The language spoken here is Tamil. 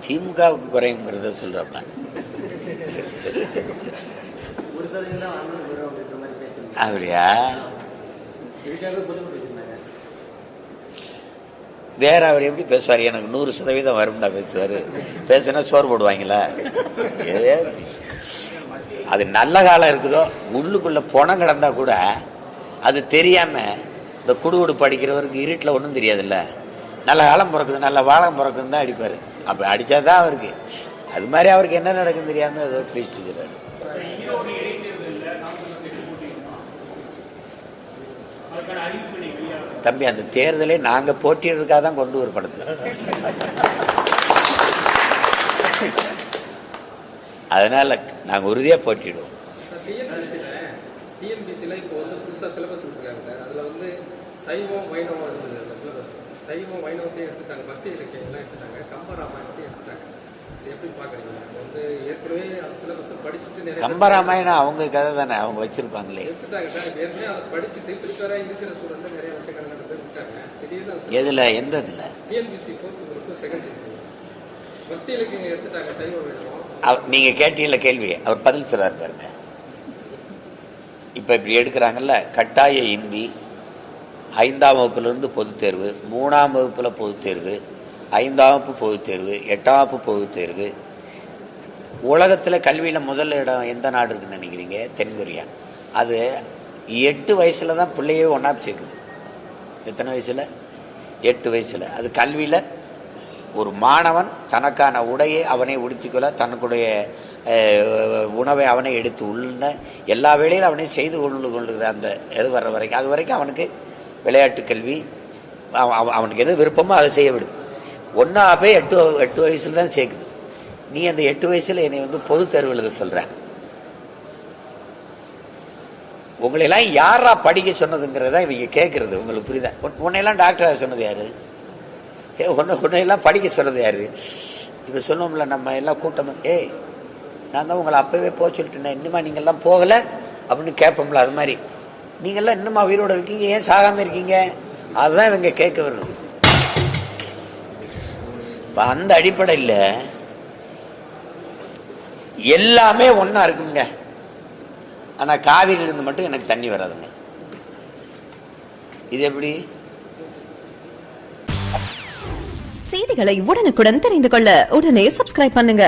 திமுகவுக்கு குறையுங்கிறத சொல்றப்ப அப்படியா? வேற அவர் எப்படி பேசுவார்? எனக்கு 100% வரும்டா பேசுவார். பேசுனா சோறு போடுவாங்களா? அது நல்ல காலம் இருக்குதோ, உள்ளுக்குள்ள பணம் கிடந்தா கூட அது தெரியாம இந்த குடுகுடு படிக்கிறவருக்கு இருட்டில் ஒன்றும் தெரியாதுல்ல. நல்ல காலம் பிறக்குது, நல்ல வாழம் பிறக்குன்னு தான் அடிப்பார். அப்படி அடித்தாதான் அவருக்கு. அது மாதிரி அவருக்கு என்ன நடக்குன்னு தெரியாம ஏதோ பேசிட்டு இருக்கிறாரு. தம்பி, அந்த தேர்தலை நாங்க போட்டியிடுறதுக்காக தான் கொண்டு வரப்படுது. அதனால நாங்க உறுதியா போட்டிடுவோம். சைவம் வைணவம் இருந்தது அந்த சிலபஸ். சைவம் வைணவத்தையும் எடுத்துட்டாங்க, பக்தி இலக்கியங்கள்லாம் எடுத்துட்டாங்க, கம்பராமாயணத்தையும் எடுத்துட்டாங்க. எப்படி பாக்குறீங்க? வந்து ஏற்கனவே அந்த சிலபஸ் படிச்சுட்டு நிறைய கம்பராமாயணம் அவங்க கதை தானே, அவங்க வச்சிருப்பாங்களே. எடுத்துட்டாங்க சார். ஏற்கனவே அதை படிச்சுட்டு ப்ரிப்பேரா இருக்கிற ஸ்டூடெண்ட் நிறைய வட்டக்காரங்க பேர் விட்டாங்க. திடீர்னு எதுல எந்த இதுல டிஎன்பிசி 4th குரூப் செகண்ட் பக்தி இலக்கியங்கள் எடுத்துட்டாங்க சைவ வைணவம். நீங்க கேட்டீங்கள கேள்வி, அவர் பதில் சொல்றாரு பாருங்க. இப்ப இப்படி எடுக்கிறாங்கல்ல, கட்டாய இந்தி 5ஆம் வகுப்புலேருந்து பொதுத் தேர்வு, 3ஆம் வகுப்பில் பொதுத் தேர்வு, 5ஆம் வகுப்பு பொதுத் தேர்வு, 8ஆம் வகுப்பு பொதுத் தேர்வு. உலகத்தில் கல்வியில் முதல் இடம் எந்த நாடு இருக்குன்னு நினைக்கிறீங்க? தென்கொரியா. அது 8 வயசுல தான் பிள்ளையே ஒன்றா சேர்க்குது. எத்தனை வயசுல? 8 வயசுல. அது கல்வியில் ஒரு மாணவன் தனக்கான உடையை அவனே உடுத்திக்கொள்ள, தனக்குடைய உணவை அவனை எடுத்து உள்ள எல்லா வேலையிலும் அவனே செய்து கொள்ளுகிற அந்த எது வர்ற வரைக்கும், அது வரைக்கும் அவனுக்கு விளையாட்டு கல்வி. அவனுக்கு எது விருப்பமோ அதை செய்ய விடுது. ஒன்றா போய் 8 வயசுல தான் சேர்க்குது. நீ அந்த 8 வயசுல என்னை வந்து பொது தேர்வு எழுத சொல்ற. உங்களையெல்லாம் யாரா படிக்க சொன்னதுங்கிறதா இவங்க கேட்கறது. உங்களுக்கு புரியுதா? உன்னையெல்லாம் டாக்டராக சொன்னது யாரு? உன்னையெல்லாம் படிக்க சொன்னது யாரு? இப்போ சொன்னோம்ல நம்ம எல்லாம் கூட்டம், நான் தான் உங்களை அப்பவே போக சொல்லிட்டேன், இன்னுமா நீங்கள்லாம் போகலை அப்படின்னு கேட்போம்ல. அது மாதிரி நீங்கள்லாம் இன்னுமா உயிரோட இருக்கீங்க, ஏன் சாகாம இருக்கீங்க? அதுதான் இவங்க கேட்க வருது. அந்த அடிப்படையில் எல்லாமே ஒன்னா இருக்குங்க. ஆனா காவிரியிலிருந்து மட்டும் எனக்கு தண்ணி வராதுங்க. இது எப்படி? செய்திகளை உடனுக்குடன் தெரிந்து கொள்ள உடனே சப்ஸ்கிரைப் பண்ணுங்க.